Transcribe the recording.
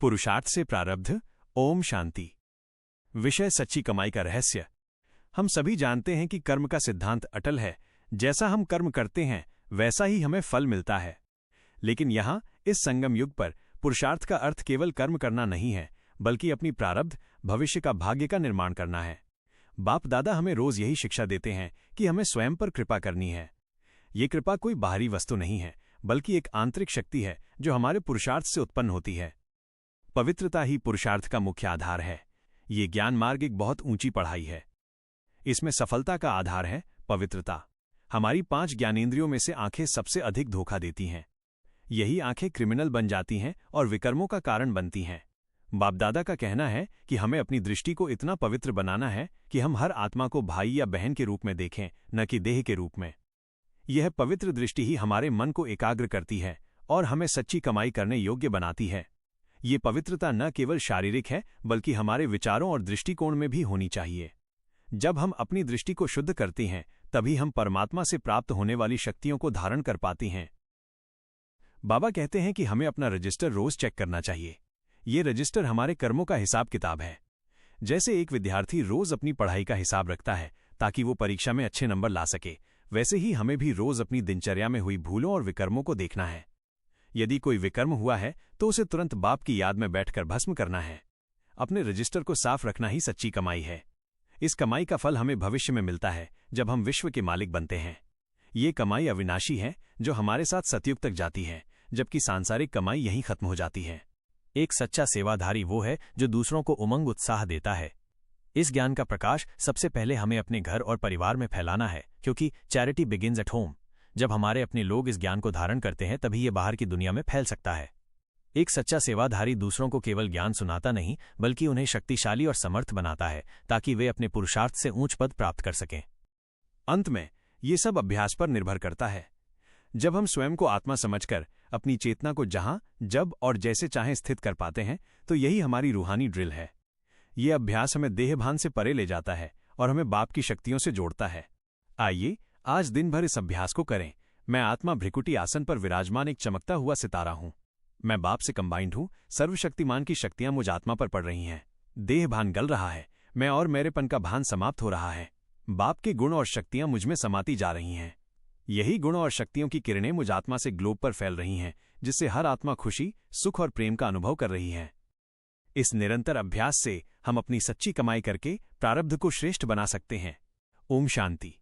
पुरुषार्थ से प्रारब्ध। ओम शांति। विषय सच्ची कमाई का रहस्य। हम सभी जानते हैं कि कर्म का सिद्धांत अटल है। जैसा हम कर्म करते हैं वैसा ही हमें फल मिलता है। लेकिन यहाँ इस संगम युग पर पुरुषार्थ का अर्थ केवल कर्म करना नहीं है, बल्कि अपनी प्रारब्ध भविष्य का भाग्य का निर्माण करना है। बाप दादा हमें रोज यही शिक्षा देते हैं कि हमें स्वयं पर कृपा करनी है। ये कृपा कोई बाहरी वस्तु नहीं है, बल्कि एक आंतरिक शक्ति है जो हमारे पुरुषार्थ से उत्पन्न होती है। पवित्रता ही पुरुषार्थ का मुख्य आधार है। ये ज्ञान मार्ग एक बहुत ऊंची पढ़ाई है। इसमें सफलता का आधार है पवित्रता। हमारी 5 ज्ञानेंद्रियों में से आंखें सबसे अधिक धोखा देती हैं। यही आंखें क्रिमिनल बन जाती हैं और विकर्मों का कारण बनती हैं। बाप दादा का कहना है कि हमें अपनी दृष्टि को इतना पवित्र बनाना है कि हम हर आत्मा को भाई या बहन के रूप में देखें, न कि देह के रूप में। यह पवित्र दृष्टि ही हमारे मन को एकाग्र करती है और हमें सच्ची कमाई करने योग्य बनाती है। ये पवित्रता न केवल शारीरिक है, बल्कि हमारे विचारों और दृष्टिकोण में भी होनी चाहिए। जब हम अपनी दृष्टि को शुद्ध करते हैं, तभी हम परमात्मा से प्राप्त होने वाली शक्तियों को धारण कर पाते हैं। बाबा कहते हैं कि हमें अपना रजिस्टर रोज चेक करना चाहिए। ये रजिस्टर हमारे कर्मों का हिसाब किताब है। जैसे एक विद्यार्थी रोज अपनी पढ़ाई का हिसाब रखता है ताकि वो परीक्षा में अच्छे नंबर ला सके, वैसे ही हमें भी रोज अपनी दिनचर्या में हुई भूलों और विकर्मों को देखना है। यदि कोई विकर्म हुआ है तो उसे तुरंत बाप की याद में बैठकर भस्म करना है। अपने रजिस्टर को साफ रखना ही सच्ची कमाई है। इस कमाई का फल हमें भविष्य में मिलता है, जब हम विश्व के मालिक बनते हैं। ये कमाई अविनाशी है, जो हमारे साथ सतयुग तक जाती है, जबकि सांसारिक कमाई यहीं खत्म हो जाती है। एक सच्चा सेवाधारी वो है जो दूसरों को उमंग उत्साह देता है। इस ज्ञान का प्रकाश सबसे पहले हमें अपने घर और परिवार में फैलाना है, क्योंकि चैरिटी बिगिंस एट होम। जब हमारे अपने लोग इस ज्ञान को धारण करते हैं, तभी ये बाहर की दुनिया में फैल सकता है। एक सच्चा सेवाधारी दूसरों को केवल ज्ञान सुनाता नहीं, बल्कि उन्हें शक्तिशाली और समर्थ बनाता है, ताकि वे अपने पुरुषार्थ से ऊंच पद प्राप्त कर सकें। अंत में ये सब अभ्यास पर निर्भर करता है। जब हम स्वयं को आत्मा समझकर अपनी चेतना को जहां, जब और जैसे चाहें स्थित कर पाते हैं, तो यही हमारी रूहानी ड्रिल है। ये अभ्यास हमें देहभान से परे ले जाता है और हमें बाप की शक्तियों से जोड़ता है। आइए आज दिन भर इस अभ्यास को करें। मैं आत्मा भ्रिकुटी आसन पर विराजमान एक चमकता हुआ सितारा हूं। मैं बाप से कंबाइंड हूं। सर्वशक्तिमान की शक्तियां मुझ आत्मा पर पड़ रही हैं। देह भान गल रहा है। मैं और मेरेपन का भान समाप्त हो रहा है। बाप के गुण और शक्तियां मुझ में समाती जा रही हैं। यही गुण और शक्तियों की किरणें मुझ आत्मा से ग्लोब पर फैल रही हैं, जिससे हर आत्मा खुशी, सुख और प्रेम का अनुभव कर रही है। इस निरंतर अभ्यास से हम अपनी सच्ची कमाई करके प्रारब्ध को श्रेष्ठ बना सकते हैं। ओम शांति।